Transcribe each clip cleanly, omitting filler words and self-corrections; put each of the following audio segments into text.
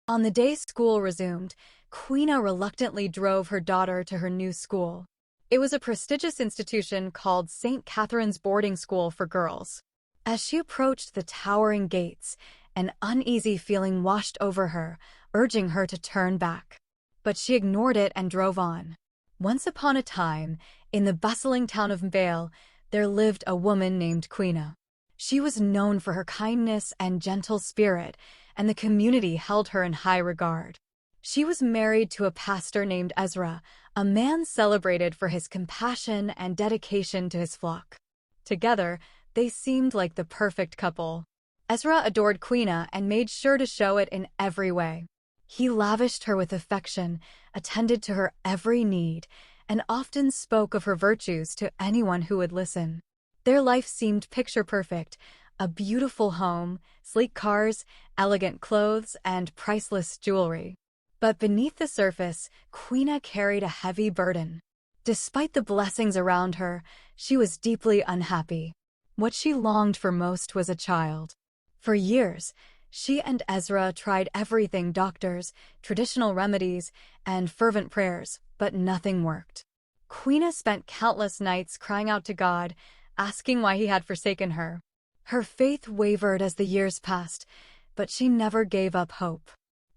On the day school resumed, Queena reluctantly drove her daughter to her new school. It was a prestigious institution called St. Catherine's Boarding School for Girls. As she approached the towering gates, an uneasy feeling washed over her, urging her to turn back. But she ignored it and drove on. Once upon a time, in the bustling town of Mbale, there lived a woman named Queena. She was known for her kindness and gentle spirit, and the community held her in high regard. She was married to a pastor named Ezra, a man celebrated for his compassion and dedication to his flock. Together, they seemed like the perfect couple. Ezra adored Queena and made sure to show it in every way. He lavished her with affection, attended to her every need, and often spoke of her virtues to anyone who would listen. Their life seemed picture-perfect: a beautiful home, sleek cars, elegant clothes, and priceless jewelry. But beneath the surface, Queena carried a heavy burden. Despite the blessings around her, she was deeply unhappy. What she longed for most was a child. For years, she and Ezra tried everything: doctors, traditional remedies, and fervent prayers, but nothing worked. Queena spent countless nights crying out to God, asking why he had forsaken her. Her faith wavered as the years passed, but she never gave up hope.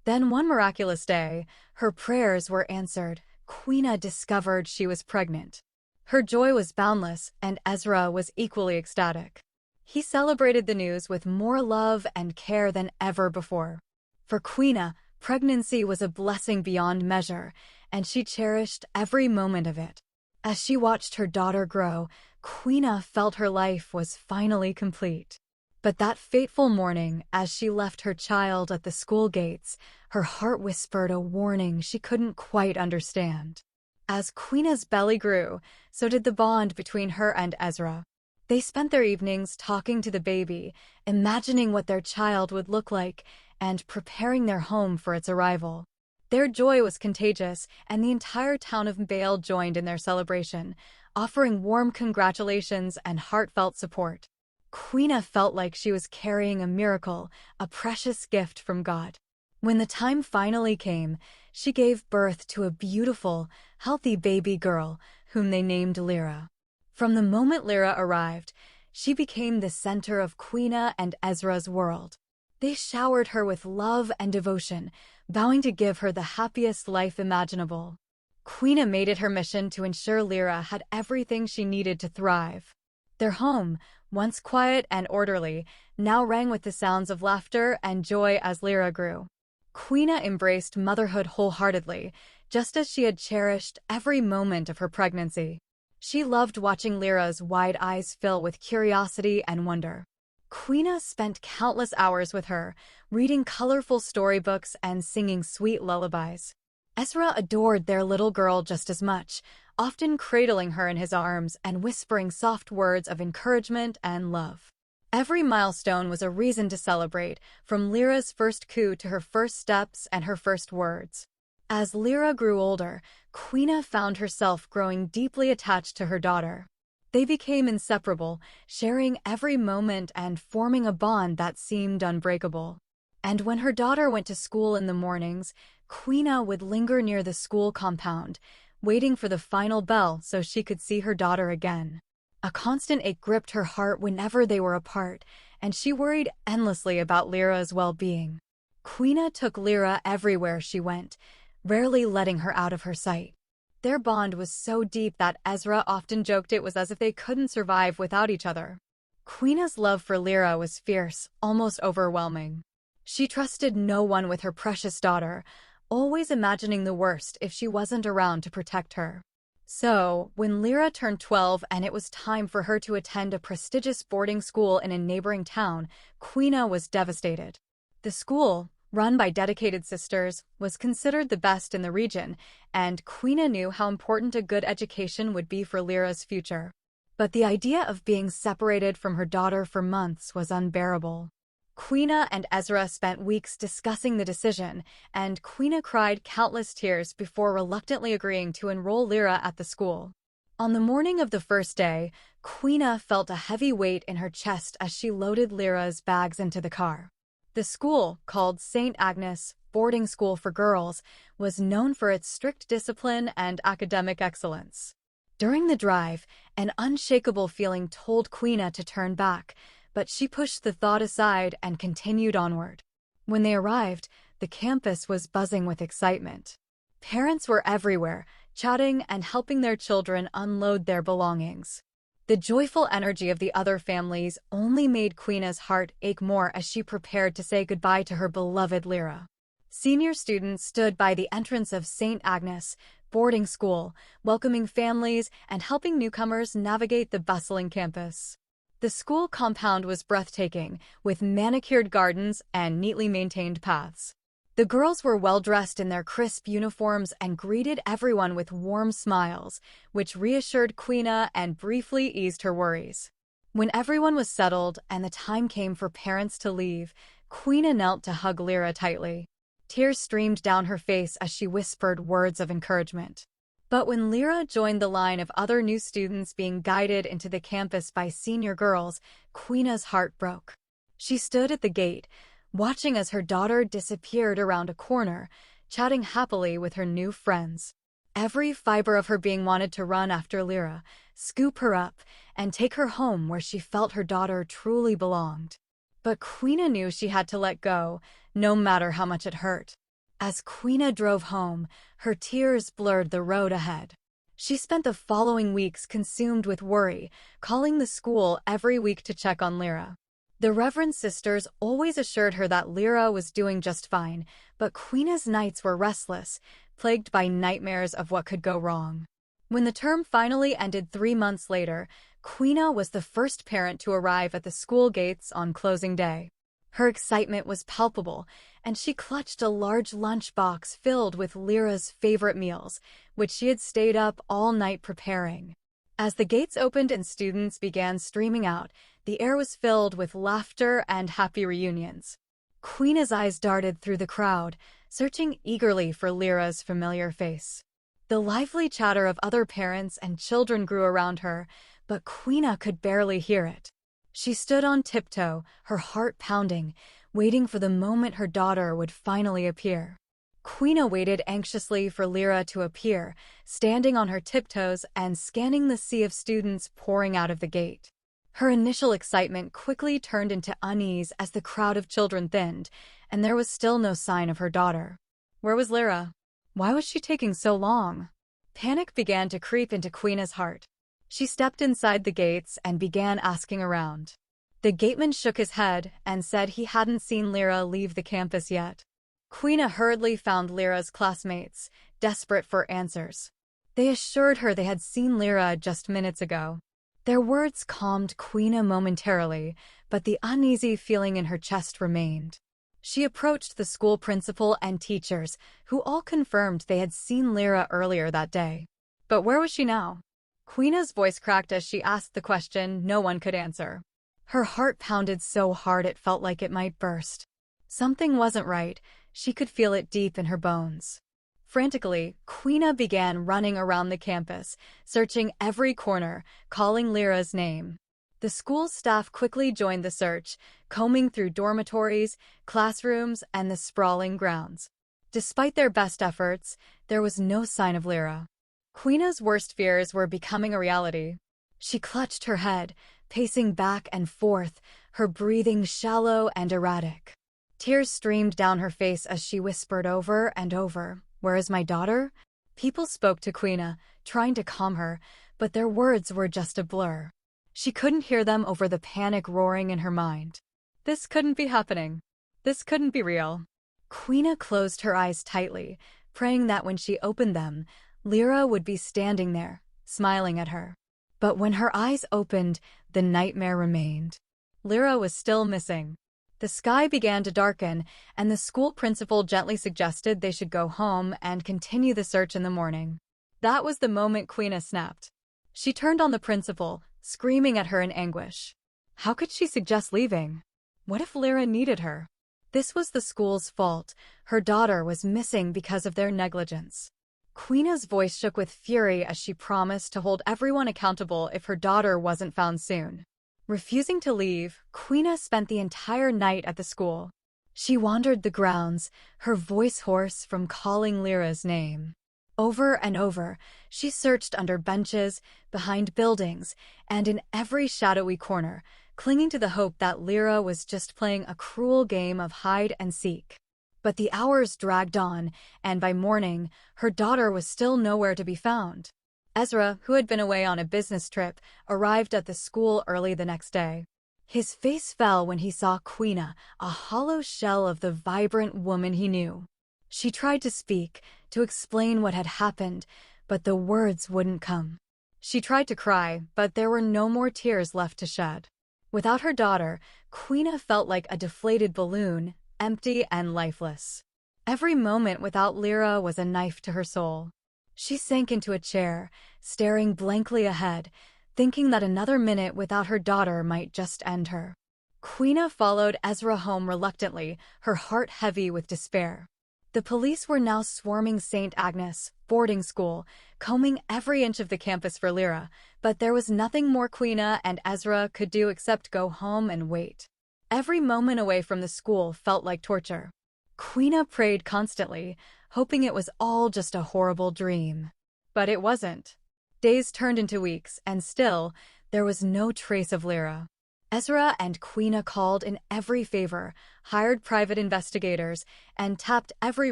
Then one miraculous day, her prayers were answered. Queena discovered she was pregnant. Her joy was boundless, and Ezra was equally ecstatic. He celebrated the news with more love and care than ever before. For Queena, pregnancy was a blessing beyond measure, and she cherished every moment of it. As she watched her daughter grow, Queena felt her life was finally complete. But that fateful morning, as she left her child at the school gates, her heart whispered a warning she couldn't quite understand. As Queena's belly grew, so did the bond between her and Ezra. They spent their evenings talking to the baby, imagining what their child would look like, and preparing their home for its arrival. Their joy was contagious, and the entire town of Mbale joined in their celebration, offering warm congratulations and heartfelt support. Queena felt like she was carrying a miracle, a precious gift from God. When the time finally came, she gave birth to a beautiful, healthy baby girl, whom they named Lyra. From the moment Lyra arrived, she became the center of Queena and Ezra's world. They showered her with love and devotion, vowing to give her the happiest life imaginable. Queena made it her mission to ensure Lyra had everything she needed to thrive. Their home, once quiet and orderly, now rang with the sounds of laughter and joy as Lyra grew. Queena embraced motherhood wholeheartedly, just as she had cherished every moment of her pregnancy. She loved watching Lyra's wide eyes fill with curiosity and wonder. Queena spent countless hours with her, reading colorful storybooks and singing sweet lullabies. Ezra adored their little girl just as much, often cradling her in his arms and whispering soft words of encouragement and love. Every milestone was a reason to celebrate, from Lyra's first coo to her first steps and her first words. As Lyra grew older, Queena found herself growing deeply attached to her daughter. They became inseparable, sharing every moment and forming a bond that seemed unbreakable. And when her daughter went to school in the mornings, Queena would linger near the school compound, waiting for the final bell so she could see her daughter again. A constant ache gripped her heart whenever they were apart, and she worried endlessly about Lyra's well-being. Queena took Lyra everywhere she went, rarely letting her out of her sight. Their bond was so deep that Ezra often joked it was as if they couldn't survive without each other. Queena's love for Lyra was fierce, almost overwhelming. She trusted no one with her precious daughter, always imagining the worst if she wasn't around to protect her. So, when Lyra turned 12 and it was time for her to attend a prestigious boarding school in a neighboring town, Queena was devastated. The school, run by dedicated sisters, was considered the best in the region, and Queena knew how important a good education would be for Lyra's future. But the idea of being separated from her daughter for months was unbearable. Queena and Ezra spent weeks discussing the decision, and Queena cried countless tears before reluctantly agreeing to enroll Lyra at the school. On the morning of the first day, Queena felt a heavy weight in her chest as she loaded Lyra's bags into the car. The school, called St. Agnes, boarding school for girls, was known for its strict discipline and academic excellence. During the drive, an unshakable feeling told Queena to turn back, but she pushed the thought aside and continued onward. When they arrived, the campus was buzzing with excitement. Parents were everywhere, chatting and helping their children unload their belongings. The joyful energy of the other families only made Queena's heart ache more as she prepared to say goodbye to her beloved Lyra. Senior students stood by the entrance of St. Agnes boarding school, welcoming families and helping newcomers navigate the bustling campus. The school compound was breathtaking, with manicured gardens and neatly maintained paths. The girls were well-dressed in their crisp uniforms and greeted everyone with warm smiles, which reassured Queena and briefly eased her worries. When everyone was settled and the time came for parents to leave, Queena knelt to hug Lyra tightly. Tears streamed down her face as she whispered words of encouragement. But when Lyra joined the line of other new students being guided into the campus by senior girls, Queena's heart broke. She stood at the gate, watching as her daughter disappeared around a corner, chatting happily with her new friends. Every fiber of her being wanted to run after Lyra, scoop her up, and take her home where she felt her daughter truly belonged. But Queena knew she had to let go, no matter how much it hurt. As Queena drove home, her tears blurred the road ahead. She spent the following weeks consumed with worry, calling the school every week to check on Lyra. The Reverend sisters always assured her that Lyra was doing just fine, but Queena's nights were restless, plagued by nightmares of what could go wrong. When the term finally ended 3 months later, Queena was the first parent to arrive at the school gates on closing day. Her excitement was palpable, and she clutched a large lunchbox filled with Lyra's favorite meals, which she had stayed up all night preparing. As the gates opened and students began streaming out, the air was filled with laughter and happy reunions. Queena's eyes darted through the crowd, searching eagerly for Lyra's familiar face. The lively chatter of other parents and children grew around her, but Queena could barely hear it. She stood on tiptoe, her heart pounding, waiting for the moment her daughter would finally appear. Queena waited anxiously for Lyra to appear, standing on her tiptoes and scanning the sea of students pouring out of the gate. Her initial excitement quickly turned into unease as the crowd of children thinned, and there was still no sign of her daughter. Where was Lyra? Why was she taking so long? Panic began to creep into Queena's heart. She stepped inside the gates and began asking around. The gateman shook his head and said he hadn't seen Lyra leave the campus yet. Queena hurriedly found Lyra's classmates, desperate for answers. They assured her they had seen Lyra just minutes ago. Their words calmed Queena momentarily, but the uneasy feeling in her chest remained. She approached the school principal and teachers, who all confirmed they had seen Lyra earlier that day. But where was she now? Queena's voice cracked as she asked the question no one could answer. Her heart pounded so hard it felt like it might burst. Something wasn't right. She could feel it deep in her bones. Frantically, Queena began running around the campus, searching every corner, calling Lyra's name. The school staff quickly joined the search, combing through dormitories, classrooms, and the sprawling grounds. Despite their best efforts, there was no sign of Lyra. Queena's worst fears were becoming a reality. She clutched her head, pacing back and forth, her breathing shallow and erratic. Tears streamed down her face as she whispered over and over, "Where is my daughter?" People spoke to Queena, trying to calm her, but their words were just a blur. She couldn't hear them over the panic roaring in her mind. This couldn't be happening. This couldn't be real. Queena closed her eyes tightly, praying that when she opened them, Lyra would be standing there, smiling at her. But when her eyes opened, the nightmare remained. Lyra was still missing. The sky began to darken, and the school principal gently suggested they should go home and continue the search in the morning. That was the moment Queena snapped. She turned on the principal, screaming at her in anguish. How could she suggest leaving? What if Lyra needed her? This was the school's fault. Her daughter was missing because of their negligence. Queena's voice shook with fury as she promised to hold everyone accountable if her daughter wasn't found soon. Refusing to leave, Queena spent the entire night at the school. She wandered the grounds, her voice hoarse from calling Lyra's name. Over and over, she searched under benches, behind buildings, and in every shadowy corner, clinging to the hope that Lyra was just playing a cruel game of hide and seek. But the hours dragged on, and by morning, her daughter was still nowhere to be found. Ezra, who had been away on a business trip, arrived at the school early the next day. His face fell when he saw Queena, a hollow shell of the vibrant woman he knew. She tried to speak, to explain what had happened, but the words wouldn't come. She tried to cry, but there were no more tears left to shed. Without her daughter, Queena felt like a deflated balloon, empty and lifeless. Every moment without Lyra was a knife to her soul. She sank into a chair, staring blankly ahead, thinking that another minute without her daughter might just end her. Queena followed Ezra home reluctantly, her heart heavy with despair. The police were now swarming St. Agnes boarding school, combing every inch of the campus for Lyra, but there was nothing more Queena and Ezra could do except go home and wait. Every moment away from the school felt like torture. Queena prayed constantly, hoping it was all just a horrible dream. But it wasn't. Days turned into weeks, and still, there was no trace of Lyra. Ezra and Queena called in every favor, hired private investigators, and tapped every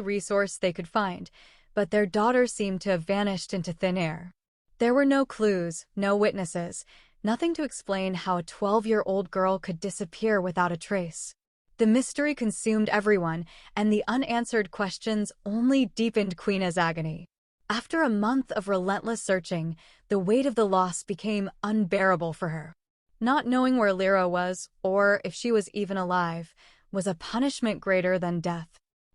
resource they could find, but their daughter seemed to have vanished into thin air. There were no clues, no witnesses, nothing to explain how a 12-year-old girl could disappear without a trace. The mystery consumed everyone, and the unanswered questions only deepened Queena's agony. After a month of relentless searching, the weight of the loss became unbearable for her. Not knowing where Lyra was, or if she was even alive, was a punishment greater than death.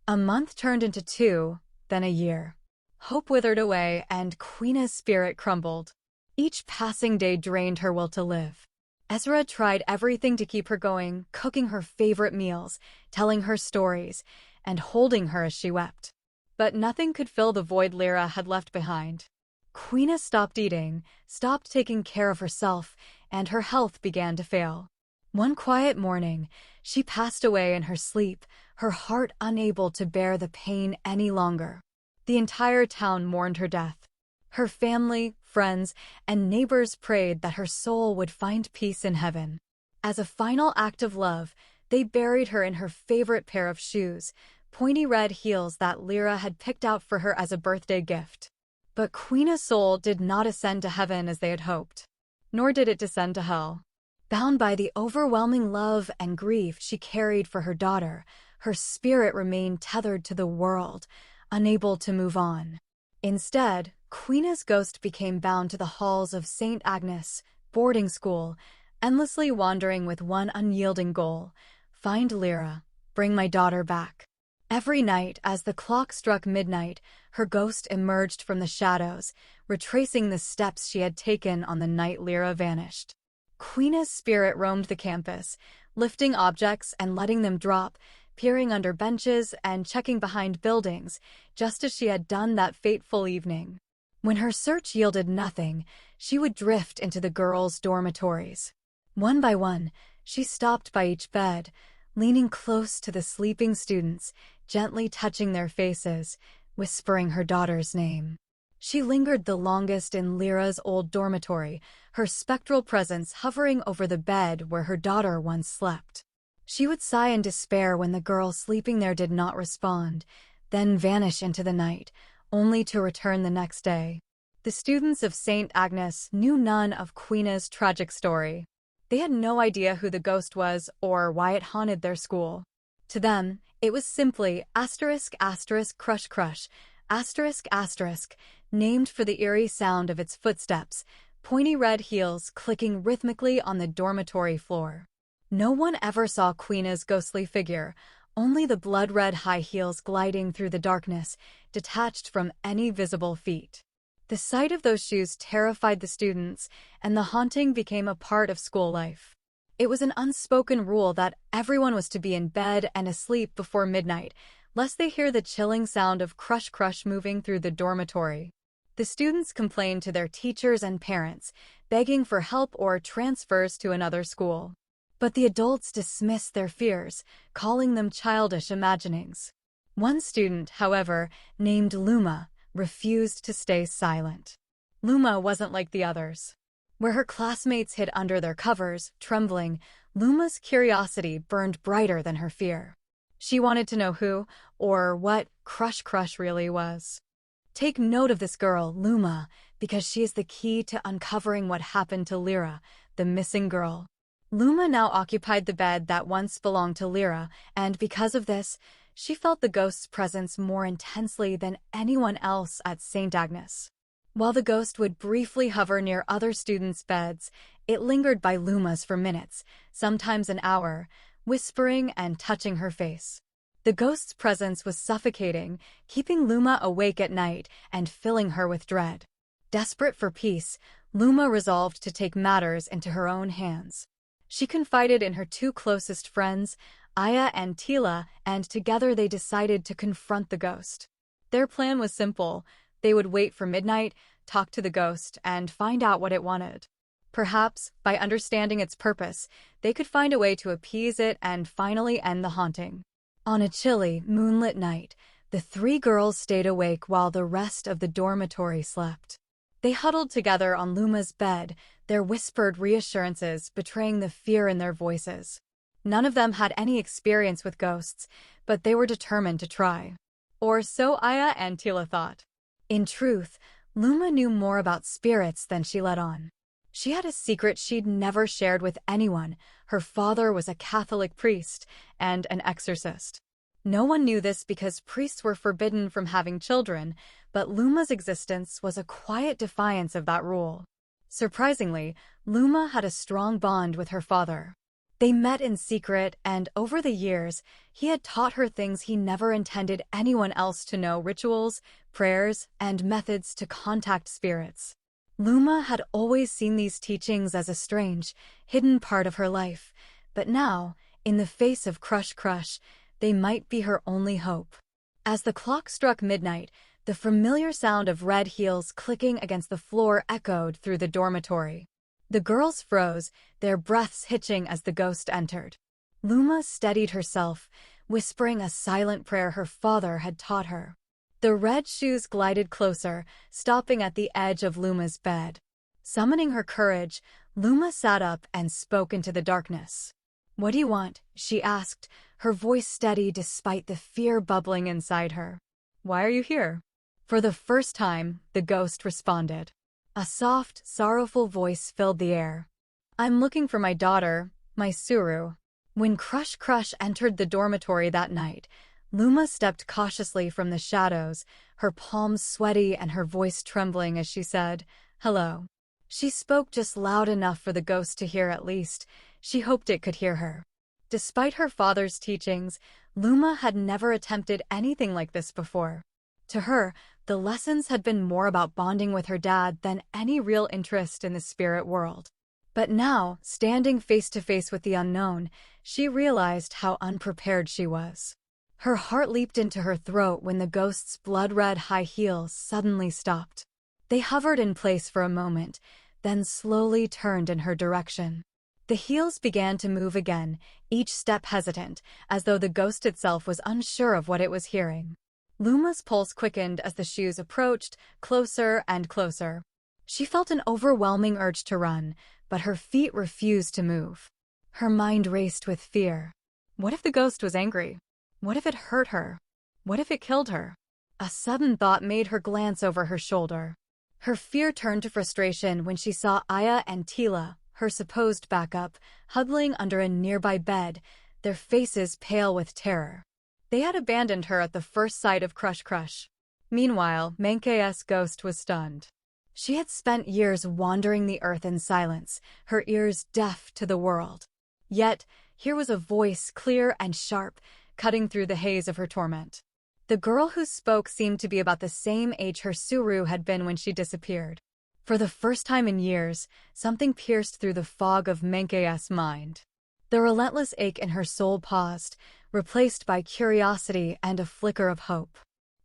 A month turned into 2, then a year. Hope withered away, and Queena's spirit crumbled. Each passing day drained her will to live. Ezra tried everything to keep her going, cooking her favorite meals, telling her stories, and holding her as she wept. But nothing could fill the void Lyra had left behind. Queena stopped eating, stopped taking care of herself, and her health began to fail. One quiet morning, she passed away in her sleep, her heart unable to bear the pain any longer. The entire town mourned her death. Her family, friends, and neighbors prayed that her soul would find peace in heaven. As a final act of love, they buried her in her favorite pair of shoes, pointy red heels that Lyra had picked out for her as a birthday gift. But Queena's soul did not ascend to heaven as they had hoped, nor did it descend to hell. Bound by the overwhelming love and grief she carried for her daughter, her spirit remained tethered to the world, unable to move on. Instead, Queena's ghost became bound to the halls of St. Agnes boarding school, endlessly wandering with one unyielding goal: find Lyra, bring my daughter back. Every night, as the clock struck midnight, her ghost emerged from the shadows, retracing the steps she had taken on the night Lyra vanished. Queena's spirit roamed the campus, lifting objects and letting them drop, peering under benches and checking behind buildings, just as she had done that fateful evening. When her search yielded nothing, she would drift into the girls' dormitories. One by one, she stopped by each bed, leaning close to the sleeping students, gently touching their faces, whispering her daughter's name. She lingered the longest in Lyra's old dormitory, her spectral presence hovering over the bed where her daughter once slept. She would sigh in despair when the girl sleeping there did not respond, then vanish into the night, only to return the next day. The students of St. Agnes knew none of Queena's tragic story. They had no idea who the ghost was or why it haunted their school. To them, it was simply ***crush crush, ***, named for the eerie sound of its footsteps, pointy red heels clicking rhythmically on the dormitory floor. No one ever saw Queena's ghostly figure, only the blood-red high heels gliding through the darkness, detached from any visible feet. The sight of those shoes terrified the students, and the haunting became a part of school life. It was an unspoken rule that everyone was to be in bed and asleep before midnight, lest they hear the chilling sound of crush crush moving through the dormitory. The students complained to their teachers and parents, begging for help or transfers to another school. But the adults dismissed their fears, calling them childish imaginings. One student, however, named Luma, refused to stay silent. Luma wasn't like the others. Where her classmates hid under their covers, trembling, Luma's curiosity burned brighter than her fear. She wanted to know who, or what, Crush really was. Take note of this girl, Luma, because she is the key to uncovering what happened to Lyra, the missing girl. Luma now occupied the bed that once belonged to Lyra, and because of this, she felt the ghost's presence more intensely than anyone else at St. Agnes. While the ghost would briefly hover near other students' beds, it lingered by Luma's for minutes, sometimes an hour, whispering and touching her face. The ghost's presence was suffocating, keeping Luma awake at night and filling her with dread. Desperate for peace, Luma resolved to take matters into her own hands. She confided in her two closest friends, Aya and Tila, and together they decided to confront the ghost. Their plan was simple. They would wait for midnight, talk to the ghost, and find out what it wanted. Perhaps, by understanding its purpose, they could find a way to appease it and finally end the haunting. On a chilly, moonlit night, the three girls stayed awake while the rest of the dormitory slept. They huddled together on Luma's bed, their whispered reassurances betraying the fear in their voices. None of them had any experience with ghosts, but they were determined to try. Or so Aya and Tila thought. In truth, Luma knew more about spirits than she let on. She had a secret she'd never shared with anyone. Her father was a Catholic priest and an exorcist. No one knew this because priests were forbidden from having children, but Luma's existence was a quiet defiance of that rule. Surprisingly, Luma had a strong bond with her father. They met in secret, and over the years, he had taught her things he never intended anyone else to know: rituals, prayers, and methods to contact spirits. Luma had always seen these teachings as a strange, hidden part of her life, but now, in the face of Crush, they might be her only hope. As the clock struck midnight, the familiar sound of red heels clicking against the floor echoed through the dormitory. The girls froze, their breaths hitching as the ghost entered. Luma steadied herself, whispering a silent prayer her father had taught her. The red shoes glided closer, stopping at the edge of Luma's bed. Summoning her courage, Luma sat up and spoke into the darkness. "What do you want?" she asked, her voice steady despite the fear bubbling inside her. "Why are you here?" For the first time, the ghost responded. A soft, sorrowful voice filled the air. "I'm looking for my daughter, my Suru." When Crush entered the dormitory that night, Luma stepped cautiously from the shadows, her palms sweaty and her voice trembling as she said, "Hello." She spoke just loud enough for the ghost to hear at least. She hoped it could hear her. Despite her father's teachings, Luma had never attempted anything like this before. To her, the lessons had been more about bonding with her dad than any real interest in the spirit world. But now, standing face to face with the unknown, she realized how unprepared she was. Her heart leaped into her throat when the ghost's blood-red high heels suddenly stopped. They hovered in place for a moment, then slowly turned in her direction. The heels began to move again, each step hesitant, as though the ghost itself was unsure of what it was hearing. Luma's pulse quickened as the shoes approached, closer and closer. She felt an overwhelming urge to run, but her feet refused to move. Her mind raced with fear. What if the ghost was angry? What if it hurt her? What if it killed her? A sudden thought made her glance over her shoulder. Her fear turned to frustration when she saw Aya and Tila, her supposed backup, huddling under a nearby bed, their faces pale with terror. They had abandoned her at the first sight of Crush. Meanwhile, Menke's ghost was stunned. She had spent years wandering the earth in silence, her ears deaf to the world. Yet, here was a voice, clear and sharp, cutting through the haze of her torment. The girl who spoke seemed to be about the same age her Suru had been when she disappeared. For the first time in years, something pierced through the fog of Menke's mind. The relentless ache in her soul paused, replaced by curiosity and a flicker of hope.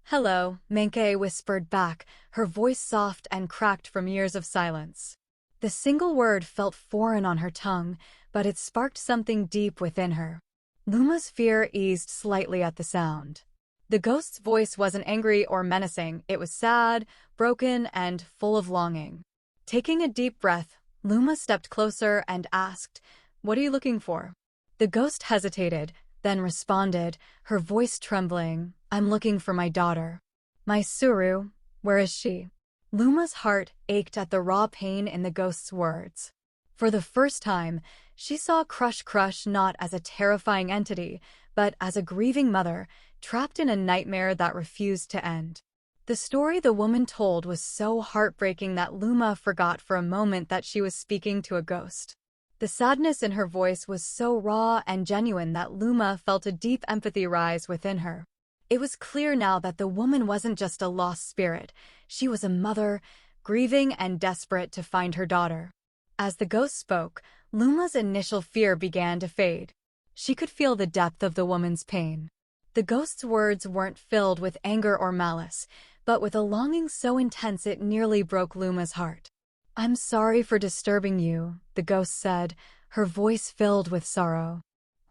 "Hello," Menke whispered back, her voice soft and cracked from years of silence. The single word felt foreign on her tongue, but it sparked something deep within her. Luma's fear eased slightly at the sound. The ghost's voice wasn't angry or menacing, it was sad, broken, and full of longing. Taking a deep breath, Luma stepped closer and asked, "What are you looking for?" The ghost hesitated, then responded, her voice trembling, "I'm looking for my daughter. My Suru, where is she?" Luma's heart ached at the raw pain in the ghost's words. For the first time, she saw Crush not as a terrifying entity, but as a grieving mother, trapped in a nightmare that refused to end. The story the woman told was so heartbreaking that Luma forgot for a moment that she was speaking to a ghost. The sadness in her voice was so raw and genuine that Luma felt a deep empathy rise within her. It was clear now that the woman wasn't just a lost spirit, she was a mother, grieving and desperate to find her daughter. As the ghost spoke, Luma's initial fear began to fade. She could feel the depth of the woman's pain. The ghost's words weren't filled with anger or malice, but with a longing so intense it nearly broke Luma's heart. "I'm sorry for disturbing you," the ghost said, her voice filled with sorrow.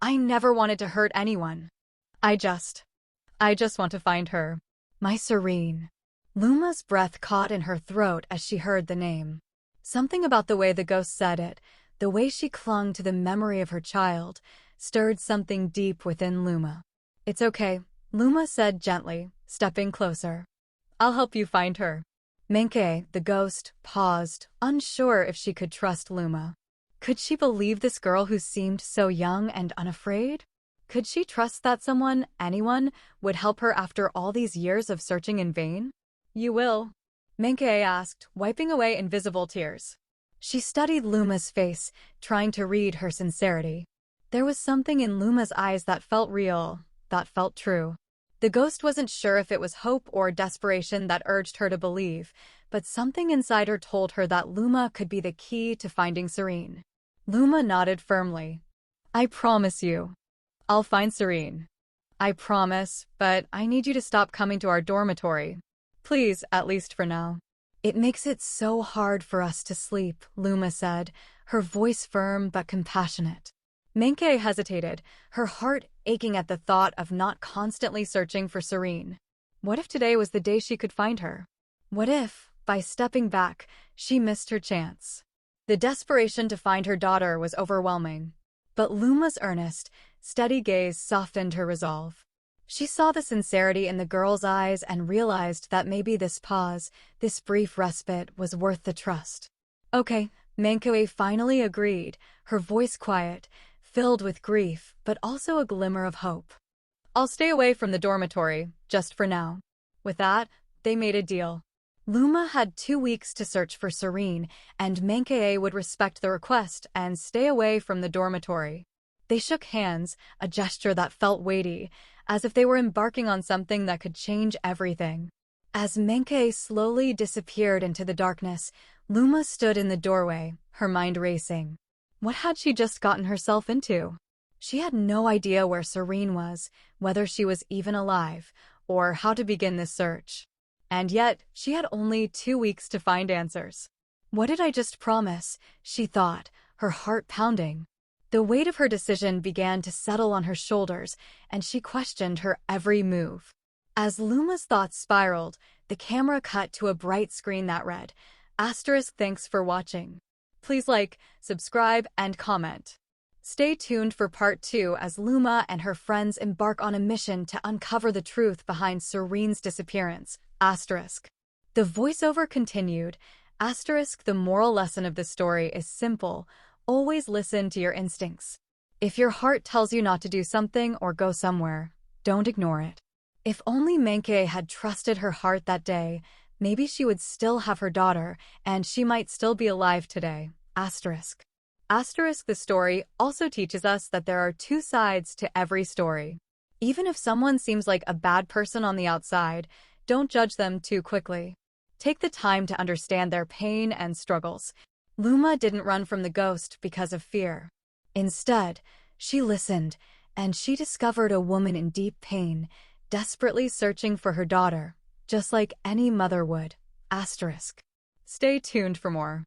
"I never wanted to hurt anyone. I just want to find her. My Serene." Luma's breath caught in her throat as she heard the name. Something about the way the ghost said it, the way she clung to the memory of her child, stirred something deep within Luma. "It's okay," Luma said gently, stepping closer. "I'll help you find her." Menke, the ghost, paused, unsure if she could trust Luma. Could she believe this girl who seemed so young and unafraid? Could she trust that someone, anyone, would help her after all these years of searching in vain? "You will?" Menke asked, wiping away invisible tears. She studied Luma's face, trying to read her sincerity. There was something in Luma's eyes that felt real, that felt true. The ghost wasn't sure if it was hope or desperation that urged her to believe, but something inside her told her that Luma could be the key to finding Serene. Luma nodded firmly. "I promise you. I'll find Serene. I promise, but I need you to stop coming to our dormitory. Please, at least for now." "It makes it so hard for us to sleep," Luma said, her voice firm but compassionate. Menke hesitated, her heart aching at the thought of not constantly searching for Serene. What if today was the day she could find her? What if, by stepping back, she missed her chance? The desperation to find her daughter was overwhelming. But Luma's earnest, steady gaze softened her resolve. She saw the sincerity in the girl's eyes and realized that maybe this pause, this brief respite, was worth the trust. "Okay," Menke finally agreed, her voice quiet, filled with grief, but also a glimmer of hope. "I'll stay away from the dormitory, just for now." With that, they made a deal. Luma had 2 weeks to search for Serene, and Menke would respect the request and stay away from the dormitory. They shook hands, a gesture that felt weighty, as if they were embarking on something that could change everything. As Menke slowly disappeared into the darkness, Luma stood in the doorway, her mind racing. What had she just gotten herself into? She had no idea where Serene was, whether she was even alive, or how to begin this search. And yet, she had only 2 weeks to find answers. What did I just promise? She thought, her heart pounding. The weight of her decision began to settle on her shoulders, and she questioned her every move. As Luma's thoughts spiraled, the camera cut to a bright screen that read, "Thanks for watching. Please like, subscribe, and comment." Stay tuned for part 2 as Luma and her friends embark on a mission to uncover the truth behind Serene's disappearance. The voiceover continued. The moral lesson of the story is simple. Always listen to your instincts. If your heart tells you not to do something or go somewhere, don't ignore it. If only Menke had trusted her heart that day, maybe she would still have her daughter, and she might still be alive today. The story also teaches us that there are 2 sides to every story. Even if someone seems like a bad person on the outside, don't judge them too quickly. Take the time to understand their pain and struggles. Luma didn't run from the ghost because of fear. Instead, she listened, and she discovered a woman in deep pain, desperately searching for her daughter, just like any mother would. Stay tuned for more.